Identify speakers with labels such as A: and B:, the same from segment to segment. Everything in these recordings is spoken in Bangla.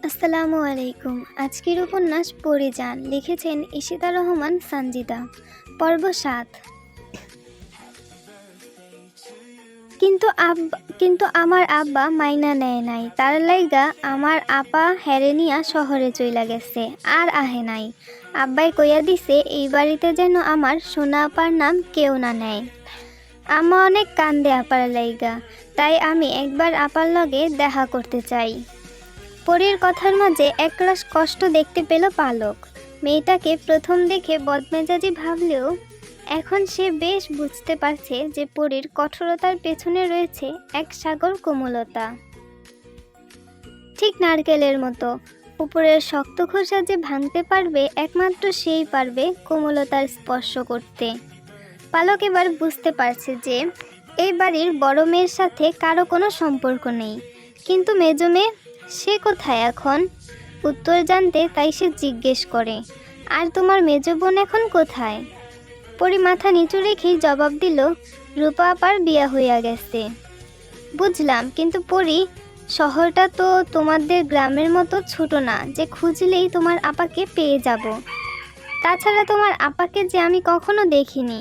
A: আসসালামু আলাইকুম। আজকের উপন্যাস পরিযান লিখেছেন ঈশিতা রহমান সানজিদা। পর্ব ৭। কিন্তু আমার আব্বা মাইনা নেয় নাই, তার লাইগা আমার আপা হেরে নিয়া শহরে চইলা গেছে, আর আহে নাই। আব্বাই কইয়া দিছে এই বাড়িতে যেন আমার সোনা আপার নাম কেউ না নেয়। আম্মা অনেক কান্দে আপার লাইগা, তাই আমি একবার আপার লগে দেখা করতে চাই। পরীর কথার মাঝে একরাশ কষ্ট দেখতে পেল পালক। মেয়েটাকে প্রথম দেখে বদমেজাজি ভাবলেও এখন সে বেশ বুঝতে পারছে যে পরীর কঠোরতার পেছনে রয়েছে এক সাগর কোমলতা। ঠিক নারকেলের মতো উপরের শক্ত খোসা যে ভাঙতে পারবে একমাত্র সেই পারবে কোমলতার স্পর্শ করতে। পালক এবার বুঝতে পারছে যে এই বাড়ির বড় মেয়ের সাথে কারো কোনো সম্পর্ক নেই, কিন্তু মেজো মেয়ে সে কোথায় এখন? উত্তর জানতে তাই সে জিজ্ঞেস করে, আর তোমার মেজো বোন এখন কোথায়? পরি মাথা নিচু রেখেই জবাব দিল, রূপা আপার বিয়া হইয়া গেছে। বুঝলাম, কিন্তু পরি শহরটা তো তোমাদের গ্রামের মতো ছোট না যে খুঁজলেই তোমার আপাকে পেয়ে যাব। তাছাড়া তোমার আপাকে যে আমি কখনো দেখিনি,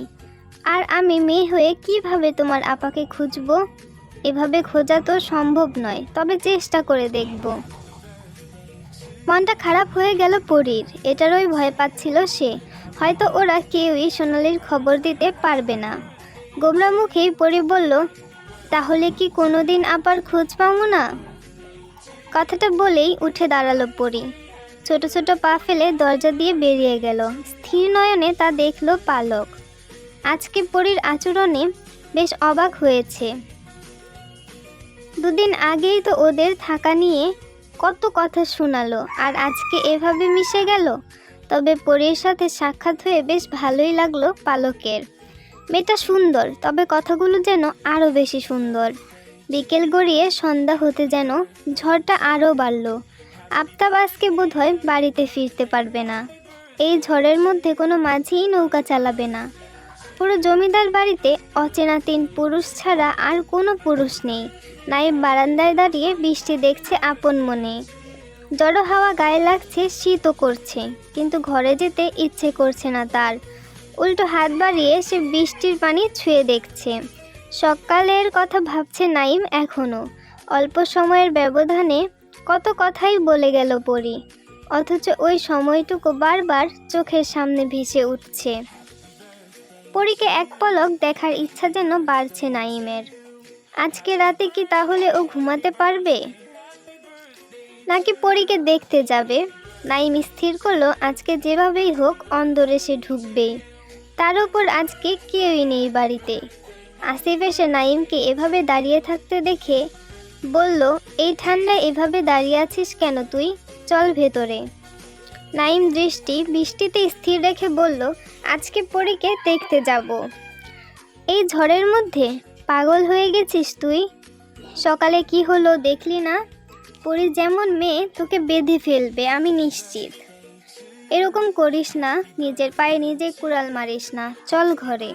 A: আর আমি মেয়ে হয়ে কিভাবে তোমার আপাকে খুঁজবো? এভাবে খোঁজা তো সম্ভব নয়, তবে চেষ্টা করে দেখব। মনটা খারাপ হয়ে গেল পরীর। এটারই ভয় পাচ্ছিল সে, হয়তো ওরা কেউই সোনালির খবর দিতে পারবে না। গোমরা মুখেই পরি বলল, তাহলে কি কোনোদিন আবার খোঁজ পাবো না? কথাটা বলেই উঠে দাঁড়ালো পরি। ছোট ছোট পা ফেলে দরজা দিয়ে বেরিয়ে গেল। স্থির নয়নে তা দেখল পালক। আজকে পরীর আচরণে বেশ অবাক হয়েছে। দুদিন আগেই তো ওদের থাকা নিয়ে কত কথা শোনালো, আর আজকে এভাবে মিশে গেল। তবে পরীর সাথে সাক্ষাৎ হয়ে বেশ ভালোই লাগলো পালকের। মেয়েটা সুন্দর, তবে কথাগুলো যেন আরও বেশি সুন্দর। বিকেল গড়িয়ে সন্ধ্যা হতে যেন ঝড়টা আরও বাড়ল। আফতাব আজকে বোধহয় বাড়িতে ফিরতে পারবে না। এই ঝড়ের মধ্যে কোনো মাঝিই নৌকা চালাবে না। পুরো জমিদার বাড়িতে অচেনা ৩ পুরুষ ছাড়া আর কোনো পুরুষ নেই। নাইব বারান্দায় দাঁড়িয়ে বৃষ্টি দেখছে আপন মনে। জড়ো হাওয়া গায়ে লাগছে, শীতও করছে, কিন্তু ঘরে যেতে ইচ্ছে করছে না তার। উল্টো হাত বাড়িয়ে সে বৃষ্টির পানি ছুঁয়ে দেখছে। সকালের কথা ভাবছে নাইম এখনও। অল্প সময়ের ব্যবধানে কত কথাই বলে গেল পরি, অথচ ওই সময়টুকু বারবার চোখের সামনে ভেসে উঠছে। পরীকে এক পলক দেখার ইচ্ছা যেন বাড়ছে নাইমের। আজকে রাতে কি তাহলে ও ঘুমাতে পারবে, নাকি পরীকে দেখতে যাবে? নাইম স্থির করলো আজকে যেভাবেই হোক অন্দরে সে ঢুকবেই। তার উপর আজকে কেউই নেই বাড়িতে। আসিফ এসে নাইমকে এভাবে দাঁড়িয়ে থাকতে দেখে বলল, এই ঠান্ডায় এভাবে দাঁড়িয়ে আছিস কেন তুই? চল ভেতরে। নাইম দৃষ্টি বৃষ্টিতে স্থির রেখে বলল, আজকে পরীকে দেখতে যাব। এই ঝড়ের মধ্যে? পাগল হয়ে গেছিস তুই? সকালে কি হলো দেখলি না? পরি যেমন মেয়ে তোকে বেঁধে ফেলবে আমি নিশ্চিত। এরকম করিস না, নিজের পায়ে নিজে কুড়াল মারিস না, চল ঘরে।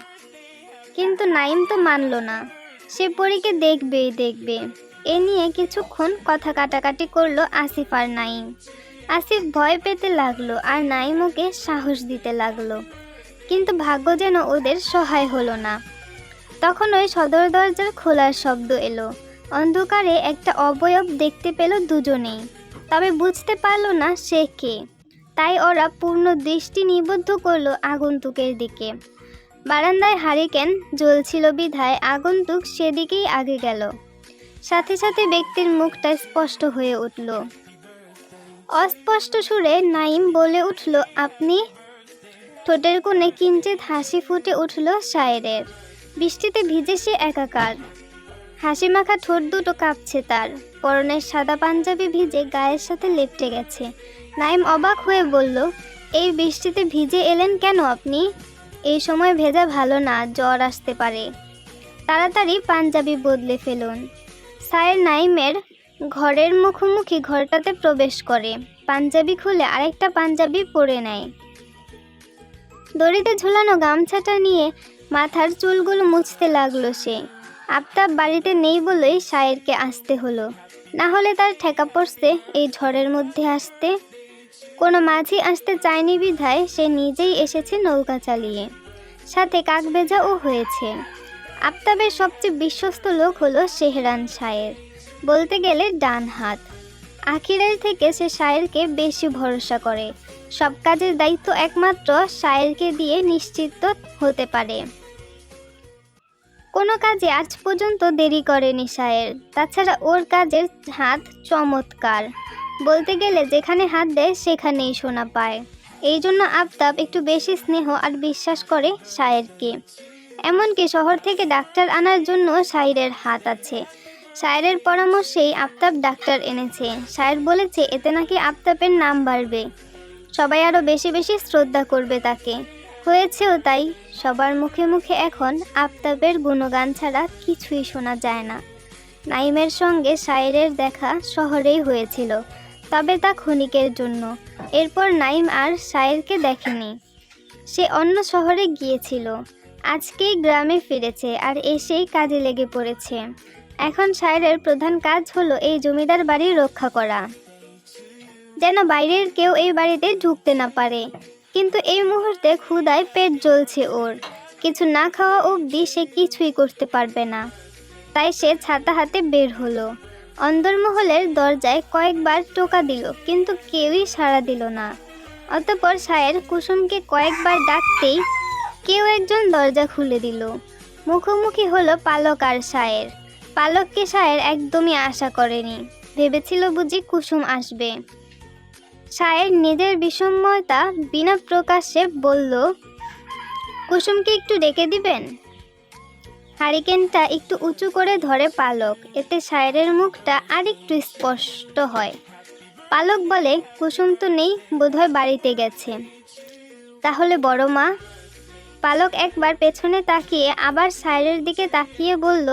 A: কিন্তু নাইম তো মানল না। সে পরীকে দেখবেই দেখবে। এ নিয়ে কিছুক্ষণ কথা কাটাকাটি করলো আসিফ আর নাইম। আসিফ ভয় পেতে লাগলো আর নাইম ওকে সাহস দিতে লাগলো, কিন্তু ভাগ্য যেন ওদের সহায় হলো না। তখন ওই সদর দরজার খোলার শব্দ এলো। অন্ধকারে একটা অবয়ব দেখতে পেল দুজনেই, তবে বুঝতে পারলো না সে কে। তাই ওরা পূর্ণ দৃষ্টি নিবদ্ধ করলো আগন্তুকের দিকে। বারান্দায় হারিকেন জ্বলছিল বিধায় আগন্তুক সেদিকেই আগে গেল। সাথে সাথে ব্যক্তির মুখটা স্পষ্ট হয়ে উঠল। অস্পষ্ট সুরে নাইম বলে উঠল, আপনি? ঠোঁটের কোণে কিঞ্চিৎ হাসি ফুটে উঠল শায়েরের। বৃষ্টিতে ভিজে সে একাকার। হাসি মাখা ঠোঁট দুটো কাঁপছে তার। পরনের সাদা পাঞ্জাবি ভিজে গায়ের সাথে লেপ্টে গেছে। নাইম অবাক হয়ে বলল, এই বৃষ্টিতে ভিজে এলেন কেন আপনি? এই সময় ভেজা ভালো না, জ্বর আসতে পারে। তাড়াতাড়ি পাঞ্জাবি বদলে ফেলুন। সায়ের নাইমের ঘরের মুখোমুখি ঘরটাতে প্রবেশ করে। পাঞ্জাবি খুলে আরেকটা পাঞ্জাবি পরে নেয়। দড়িতে ঝুলানো গামছাটা নিয়ে মাথার চুলগুলো মুছতে লাগলো সে। আফতাব বাড়িতে নেই বলেই সায়েরকে আসতে হলো। না হলে তার ঠেকা পড়ছে এই ঝড়ের মধ্যে আসতে। কোনো মাঝি আসতে চায়নি বিধায় সে নিজেই এসেছে নৌকা চালিয়ে, সাথে কাকভেজাও হয়েছে। আফতাবের সবচেয়ে বিশ্বস্ত লোক হলো শেহরান শায়ের, বলতে গেলে ডান হাত। আখিরের থেকে সে শায়েরকে বেশি ভরসা করে। সব কাজের দায়িত্ব একমাত্র শায়েরকে দিয়ে নিশ্চিত হতে পারে। কোনো কাজে আজ পর্যন্ত দেরি করেনি শায়ের। তাছাড়া ওর কাজের হাত চমৎকার, বলতে গেলে যেখানে হাত দেয় সেখানেই সোনা পায়। এই জন্য আফতাব একটু বেশি স্নেহ আর বিশ্বাস করে শায়েরকে। এমনকি শহর থেকে ডাক্তার আনার জন্য শায়েরের হাত আছে। শায়েরের পরামর্শেই আফতাব ডাক্তার এনেছে। শায়ের বলেছে এতে নাকি আফতাবের নাম বাড়বে, সবাই আরও বেশি বেশি শ্রদ্ধা করবে তাকে। হয়েছেও তাই। সবার মুখে মুখে এখন আফতাবের গুণগান ছাড়া কিছুই শোনা যায় না। নাইমের সঙ্গে শায়েরের দেখা শহরেই হয়েছিল, তবে তা ক্ষণিকের জন্য। এরপর নাইম আর শায়েরকে দেখেনি, সে অন্য শহরে গিয়েছিল। আজকেই গ্রামে ফিরেছে আর এসেই কাজে লেগে পড়েছে। এখন শায়েরের প্রধান কাজ হলো এই জমিদার বাড়ি রক্ষা করা, যেন বাইরের কেউ এই বাড়িতে ঢুকতে না পারে। কিন্তু এই মুহূর্তে ক্ষুধায় পেট জ্বলছে ওর, কিছু না খাওয়া অবধি সে কিছুই করতে পারবে না। তাই সে ছাতা হাতে বের হলো। অন্দরমহলের দরজায় কয়েকবার টোকা দিল, কিন্তু কেউই সাড়া দিল না। অতঃপর শায়ের কুসুমকে কয়েকবার ডাকতেই কেউ একজন দরজা খুলে দিল। মুখোমুখি হলো পালক আর শায়ের। পালককে শায়ের একদমই আশা করেনি, ভেবেছিল বুঝি কুসুম আসবে। শায়ের নিজের বিষণ্ণতা বিনা প্রকাশ্যে বলল, কুসুমকে একটু ডেকে দিবেন। হারিকেনটা একটু উঁচু করে ধরে পালক, এতে শায়েরের মুখটা আরেকটু স্পষ্ট হয়। পালক বলে, কুসুম তো নেই, বোধহয় বাড়িতে গেছে। তাহলে বড় মা? পালক একবার পেছনে তাকিয়ে আবার শায়েরের দিকে তাকিয়ে বলল,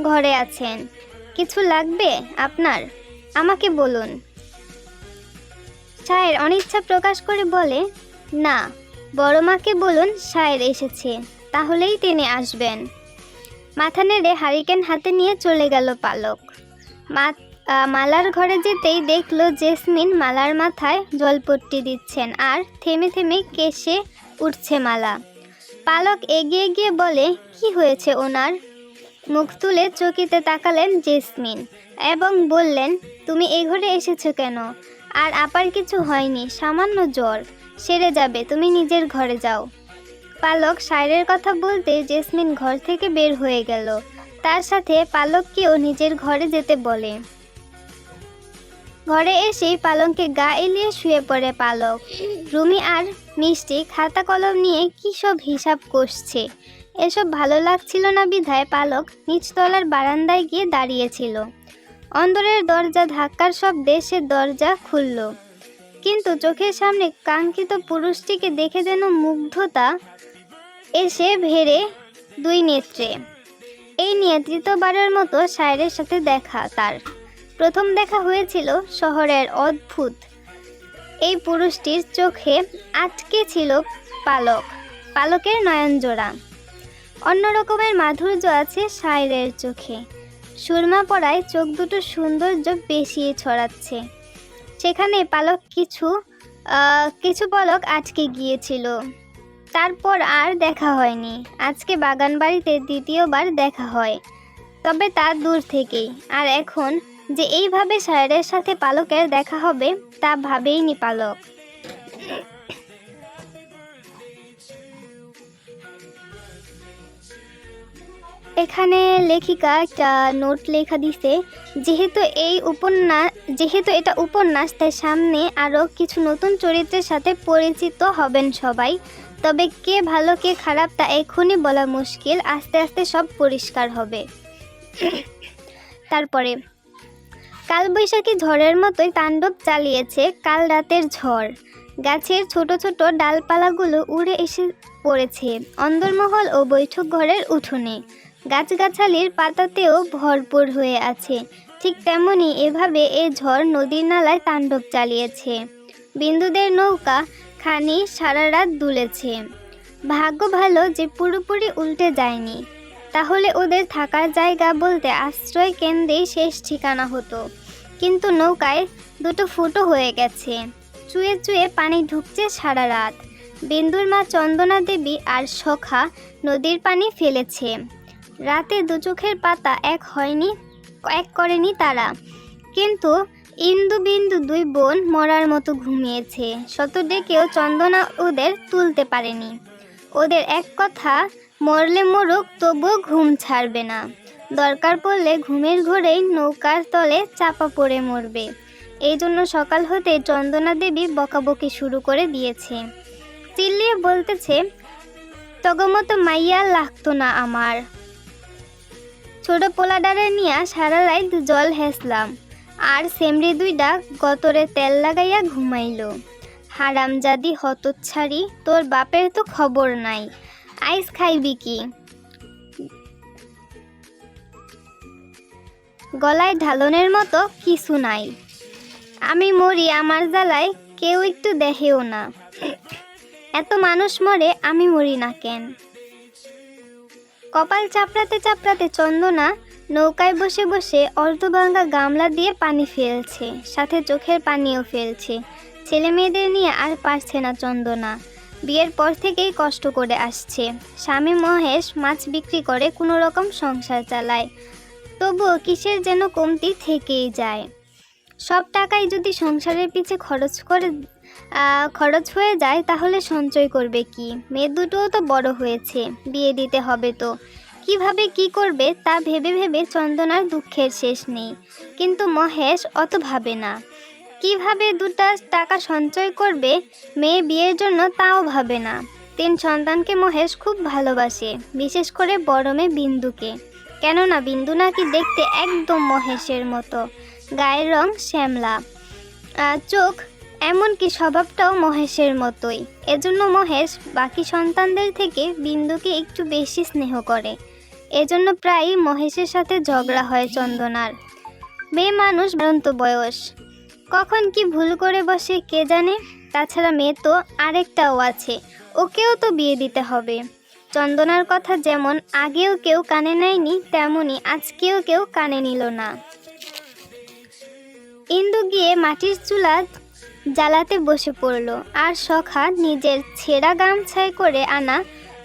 A: ঘরে আছেন। কিছু লাগবে আপনার? আমাকে বলুন। শায়ের অনিচ্ছা প্রকাশ করে বলে, না, বড় মাকে বলুন শায়ের এসেছে, তাহলেই তিনি আসবেন। মাথা নেড়ে হারিকেন হাতে নিয়ে চলে গেল পালক। মালার ঘরে যেতেই দেখলো জেসমিন মালার মাথায় জলপট্টি দিচ্ছেন আর থেমে থেমে কেশে উঠছে মালা। পালক এগিয়ে গিয়ে বলে, কি হয়েছে ওনার? মুখ তুলে চকিতে তাকালেন জেসমিন এবং বললেন, তুমি এই ঘরে এসেছো কেন? আর আপার কিছু হয়নি, সামান্য জ্বর, সেরে যাবে, তুমি নিজের ঘরে যাও। পালক শায়েরের কথা বলতে জেসমিন ঘর থেকে বের হয়ে গেল। তার সাথে পালককেও নিজের ঘরে যেতে বলে। ঘরে এসেই পালঙ্কে গা এলিয়ে শুয়ে পড়ে পালক। রুমি আর মিষ্টি খাতা কলম নিয়ে কী সব হিসাব কষছে। এসব ভালো লাগছিল না বিধায় পালক নিচতলার বারান্দায় গিয়ে দাঁড়িয়েছিল। অন্দরের দরজা ধাক্কার শব্দে সে দরজা খুলল, কিন্তু চোখের সামনে কাঙ্ক্ষিত পুরুষটিকে দেখে যেন মুগ্ধতা এসে ভেড়ে দুই নেত্রে। এই নিয়ে তৃতীয়বারের মতো শায়েরের সাথে দেখা তার। প্রথম দেখা হয়েছিল শহরের অদ্ভুত এই পুরুষটির চোখে আটকে ছিল পালকের নয়নজোড়া। অন্যরকমের মাধুর্য আছে শায়েরের চোখে। সুরমা পড়ায় চোখ দুটো সৌন্দর্য বেশি ছড়াচ্ছে। সেখানে পালক কিছু পলক আটকে গিয়েছিল। তারপর আর দেখা হয়নি। আজকে বাগান বাড়িতে দ্বিতীয়বার দেখা হয়, তবে তা দূর থেকেই। আর এখন যে এইভাবে শায়েরের সাথে পালকের দেখা হবে তা ভাবেইনি পালক। এখানে লেখিকা একটা নোট লেখা দিছে, যেহেতু এটা উপন্যাস তাই সামনে আরও কিছু নতুন চরিত্রের সাথে পরিচিত হবেন সবাই। তবে কে ভালো কে খারাপ তা এখনই বলা মুশকিল, আস্তে আস্তে সব পরিষ্কার হবে। তারপরে কালবৈশাখী ঝড়ের মতোই তাণ্ডব চালিয়েছে কাল রাতের ঝড়। গাছের ছোট ছোট ডালপালাগুলো উড়ে এসে পড়েছে অন্দরমহল ও বৈঠক ঘরের উঠোনে। গাছগাছালির পাতাতেও ভরপুর হয়ে আছে। ঠিক তেমনি এভাবে এ ঝড় নদীর নালায় তাণ্ডব চালিয়েছে। বিন্দুদের নৌকা খানি সারা রাত দুলেছে। ভাগ্য ভালো যে পুরোপুরি উল্টে যায়নি, তাহলে ওদের থাকার জায়গা বলতে আশ্রয় কেন্দ্রেই শেষ ঠিকানা হতো। কিন্তু নৌকায় দুটো ফুটো হয়ে গেছে, চুয়ে চুয়ে পানি ঢুকছে সারা রাত। বিন্দুর মা চন্দনা দেবী আর সখা নদীর পানি ফেলেছে। রাতে দু চোখের পাতা এক করেনি তারা। কিন্তু ইন্দু বিন্দু দুই বোন মরার মতো ঘুমিয়েছে। শত ডেকেও চন্দনা ওদের তুলতে পারেনি। ওদের এক কথা, মরলে মরুক, তবুও ঘুম ছাড়বে না। দরকার পড়লে ঘুমের ঘোরেই নৌকার তলে চাপা পড়ে মরবে। এই জন্য সকাল হতে চন্দনা দেবী বকাবকি শুরু করে দিয়েছে। চিল্লিয়ে বলতেছে, তগমতো মাইয়া লাগতো না আমার। ছোট পোলাডারে নিয়া সারা রাত জল হেসলাম, আর সেমরি দুইটা গতরে তেল লাগাইয়া ঘুমাইল। হারামজাদি হতচ্ছাড়ি, তোর বাপের তো খবর নাই, আইস খাইবি কি? গলায় ঢালনের মতো কিছু নাই। আমি মরি আমার জ্বালায়, কেউ একটু দেখেও না। এত মানুষ মরে, আমি মরি না কেন? কপাল চাপড়াতে চাপড়াতে চন্দনা নৌকায় বসে বসে অর্ধভাঙ্গা গামলা দিয়ে পানি ফেলছে, সাথে চোখের পানিও ফেলছে। ছেলে মেয়েদের নিয়ে আর পারছে না চন্দনা। বিয়ের পর থেকেই কষ্ট করে আসছে। স্বামী মহেশ মাছ বিক্রি করে কোনো রকম সংসার চালায়, তবুও কিসের যেন কমতি থেকেই যায়। সব টাকাই যদি সংসারের পিছে খরচ হয়ে যায়, তাহলে সঞ্চয় করবে কি? মেয়ে দুটোও তো বড় হয়েছে, বিয়ে দিতে হবে তো। কিভাবে কি করবে তা ভেবে ভেবে চন্দনার দুঃখের শেষ নেই। কিন্তু মহেশ অত ভাবে না। কিভাবে দুটা টাকা সঞ্চয় করবে মেয়ে বিয়ের জন্য, তাও ভাবে না। 3 সন্তানকে মহেশ খুব ভালোবাসে, বিশেষ করে বড় মেয়ে বিন্দুকে। কেননা বিন্দু নাকি দেখতে একদম মহেশের মতো, গায়ের রং শ্যামলা, চোখ, এমনকি স্বভাবটাও মহেশের মতোই। এজন্য মহেশ বাকি সন্তানদের থেকে বিন্দুকে একটু বেশি স্নেহ করে। এজন্য প্রায়ই মহেশের সাথে ঝগড়া হয় চন্দনার। মেয়ে মানুষ, বাড়ন্ত বয়স, কখন কি ভুল করে বসে কে জানে। তাছাড়া মেয়ে তো আরেকটাও আছে, ওকেও তো বিয়ে দিতে হবে। চন্দনার কথা যেমন আগেও কেউ কানে নেয়নি, তেমনি আজকেও কেউ কানে নিল না। ইন্দু গিয়ে মাটির চুলা জ্বালাতে বসে পড়ল, আর সখা নিজের ছেঁড়া গামছায় করে আনা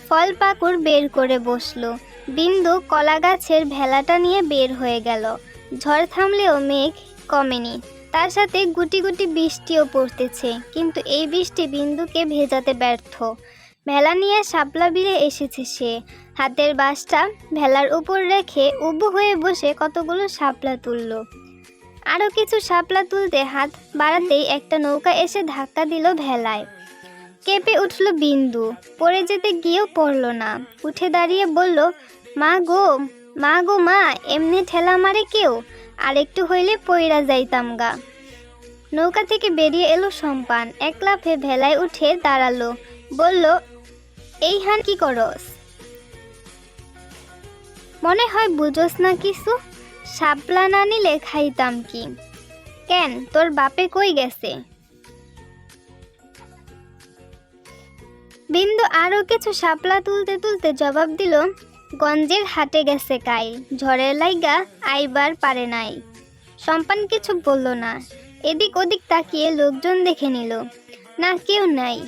A: ফল পাকুড় বের করে বসলো। বিন্দু কলা গাছের ভেলাটা নিয়ে বের হয়ে গেল। ঝড় থামলেও মেঘ কমেনি, তার সাথে গুটি গুটি বৃষ্টিও পড়তেছে। কিন্তু এই বৃষ্টি বিন্দুকে ভেজাতে ব্যর্থ। ভেলা নিয়ে শাপলা বিলে এসেছে সে। হাতের বাঁশটা ভেলার উপর রেখে উবু হয়ে বসে কতগুলো শাপলা তুলল। আরও কিছু শাপলা তুলতে হাত বাড়াতেই একটা নৌকা এসে ধাক্কা দিল ভেলায়। কেঁপে উঠল বিন্দু, পড়ে যেতে গিয়েও পড়ল না। উঠে দাঁড়িয়ে বলল, মা গো মা, এমনি ঠেলা মারে কেউ? আর একটু হইলে পইরা যাইতাম গা। নৌকা থেকে বেরিয়ে এলো সম্পান। এক লাফে ভেলায় উঠে দাঁড়ালো, বলল, এই হান কি করস? মনে হয় বুঝোস না কিছু। শাপলা না নিলে খাইতাম কি? কেন, তোর বাপে কই গেছে? বিন্দু আরও কিছু শাপলা তুলতে তুলতে জবাব দিল, গঞ্জের হাটে গেছে কাইল, ঝড়ের লাইগা আইবার পারে নাই। সম্পান কিছু বলল না। এদিক ওদিক তাকিয়ে লোকজন দেখে নিল, না কেউ নাই।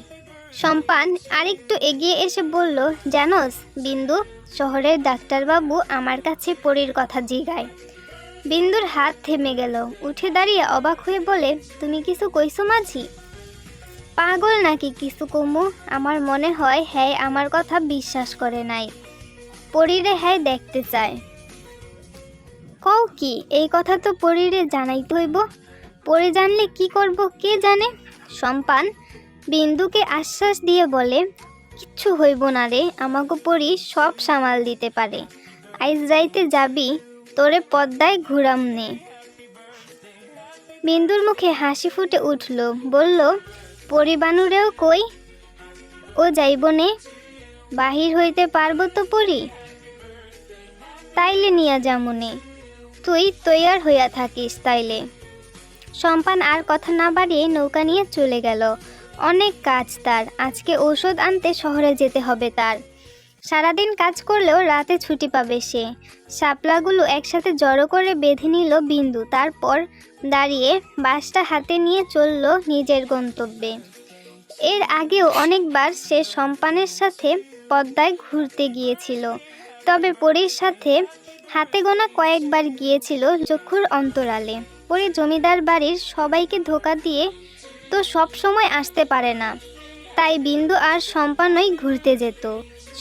A: সম্পান আরেকটু এগিয়ে এসে বলল, জানোস বিন্দু, শহরের ডাক্তারবাবু আমার কাছে পরীর কথা জিগায়। বিন্দুর হাত থেমে গেল। উঠে দাঁড়িয়ে অবাক হয়ে বলে, তুমি কিছু কইছো মাঝি? পাগল নাকি কিছু কমু? আমার মনে হয় হ্যাঁ আমার কথা বিশ্বাস করে নাই, পরীরে হ্যাঁ দেখতে চায়। কও কি? এই কথা তো পরীরে জানাইতে হইব। পরে জানলে কি করব কে জানে। সম্পান বিন্দুকে আশ্বাস দিয়ে বলে, কিচ্ছু হইব না রে, আমাকে পরী সব সামাল দিতে পারে। আইজ রাইতে যাবি, তোরে পদ্মায় ঘুরাম নে। বিন্দুর মুখে হাসি ফুটে উঠল, বলল, পরিবানুরেও কই, ও যাইব নে। বাহির হইতে পারবো তো পরি? তাইলে নিয়া যামনে, তুই তৈয়ার হইয়া থাকিস তাইলে। সম্পান আর কথা না বাড়িয়ে নৌকা নিয়ে চলে গেল। অনেক কাজ তার, আজকে ঔষধ আনতে শহরে যেতে হবে তার। সারাদিন কাজ করলেও রাতে ছুটি পাবে সে। শাপলাগুলো একসাথে জড়ো করে বেঁধে নিল বিন্দু, তারপর দাঁড়িয়ে বাঁশটা হাতে নিয়ে চলল নিজের গন্তব্যে। এর আগেও অনেকবার সে সম্পানের সাথে পদ্মায় ঘুরতে গিয়েছিল, তবে পরীর সাথে হাতে গোনা কয়েকবার গিয়েছিল চক্ষুর অন্তরালে। পরী জমিদার বাড়ির সবাইকে ধোঁকা দিয়ে তো সব সময় আসতে পারে না, তাই বিন্দু আর সম্পানই ঘুরতে যেত।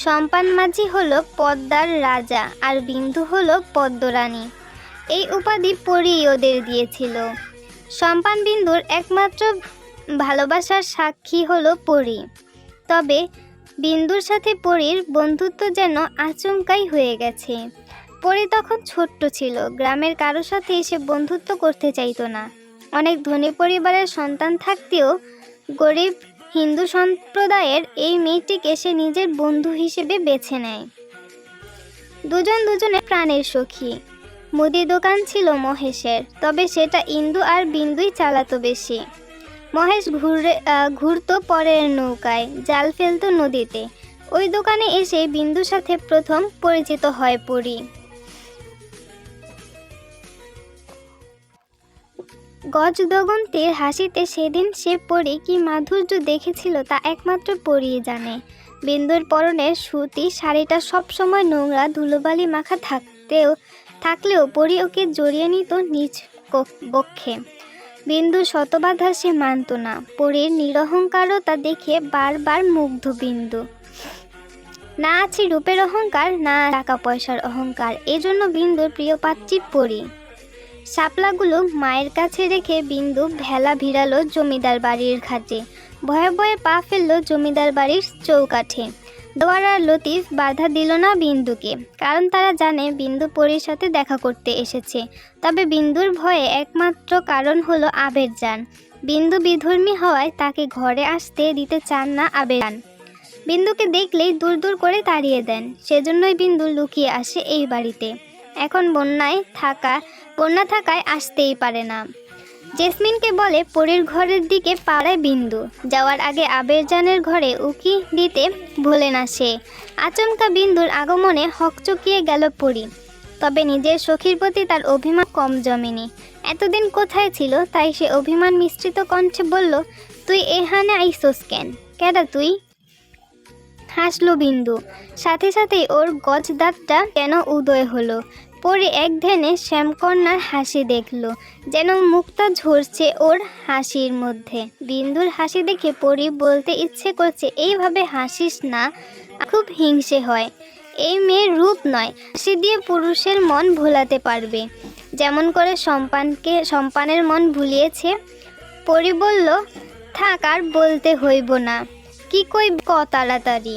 A: সম্পান মাঝি হলো পদ্মার রাজা আর বিন্দু হলো পদ্মরানী। এই উপাধি পরী ওদের দিয়েছিল। সম্পান বিন্দুর একমাত্র ভালোবাসার সাক্ষী হলো পরী, তবে বিন্দুর সাথে পরীর বন্ধুত্ব যেন আচমকাই হয়ে গেছে। পরী তখন ছোট্ট ছিল, গ্রামের কারোর সাথে এসে বন্ধুত্ব করতে চাইতো না। অনেক ধনী পরিবারের সন্তান থাকতেও গরিব হিন্দু সম্প্রদায়ের এই মেয়েটিকে সে নিজের বন্ধু হিসেবে বেছে নেয়। দুজন দুজনের প্রাণের সখী। মুদি দোকান ছিল মহেশের, তবে সেটা ইন্দু আর বিন্দুই চালাতো বেশি। মহেশ ঘুরতো পরের নৌকায়, জাল ফেলতো নদীতে। ওই দোকানে এসে বিন্দুর সাথে প্রথম পরিচিত হয় পরী। গজদগন্তীর হাসিতে সেদিন সে পরী কি মাধুর্য দেখেছিল তা একমাত্র পরীই জানে। বিন্দুর পরনের সুতি শাড়িটা সবসময় নোংরা ধুলোবালি মাখা থাকলেও পরী ওকে জড়িয়ে নিত নিজ বক্ষে। বিন্দুর শতবাধা সে মানত না। পরীর নিরহংকারতা দেখে বারবার মুগ্ধ বিন্দু। না আছে রূপের অহংকার, না টাকা পয়সার অহংকার, এজন্য বিন্দুর প্রিয় পাত্রী পরী। শাপলাগুলো মায়ের কাছে রেখে বিন্দু ভেলা ভিড়ালো জমিদার বাড়ির ঘাটে। ভয়ে ভয়ে পা ফেললো জমিদার বাড়ির চৌকাঠে। দোয়ার আর লতিফ বাধা দিল না বিন্দুকে, কারণ তারা জানে বিন্দু পরীর সাথে দেখা করতে এসেছে। তবে বিন্দুর ভয়ে একমাত্র কারণ হলো আবেরজান। বিন্দু বিধর্মী হওয়ায় তাকে ঘরে আসতে দিতে চান না আবেরজান। বিন্দুকে দেখলেই দূর দূর করে তাড়িয়ে দেন। সেজন্যই বিন্দু লুকিয়ে আসে এই বাড়িতে। এখন বন্যা থাকায় আসতেই পারে না। জেসমিনকে বলে পরীর ঘরের দিকে পাড়ায় বিন্দু। যাওয়ার আগে আবেরজানের ঘরে উকি দিতে ভোলে না সে। আচমকা বিন্দুর আগমনে হকচকিয়ে গেল পরী। তবে নিজের সখীর প্রতি তার অভিমান কম জমেনি। এতদিন কোথায় ছিল, তাই সে অভিমান মিশ্রিত কণ্ঠে বলল, তুই এখানে আইসোস কেন? কেডা তুই? হাসলো বিন্দু। সাথে সাথেই ওর গজদাঁতটা কেন উদয় হলো। পরী এক ধ্যানে শ্যামকন্যার হাসি দেখল, যেন মুক্তা ঝরছে ওর হাসির মধ্যে। বিন্দুর হাসি দেখে পরী বলতে ইচ্ছে করছে, এইভাবে হাসিস না, খুব হিংসে হয়। এই মেয়ের রূপ নয়, হাসি দিয়ে পুরুষের মন ভোলাতে পারবে, যেমন করে সম্পানের মন ভুলিয়েছে। পরী বলল, থাক আর বলতে হইব না, কি কই ক তাড়াতাড়ি।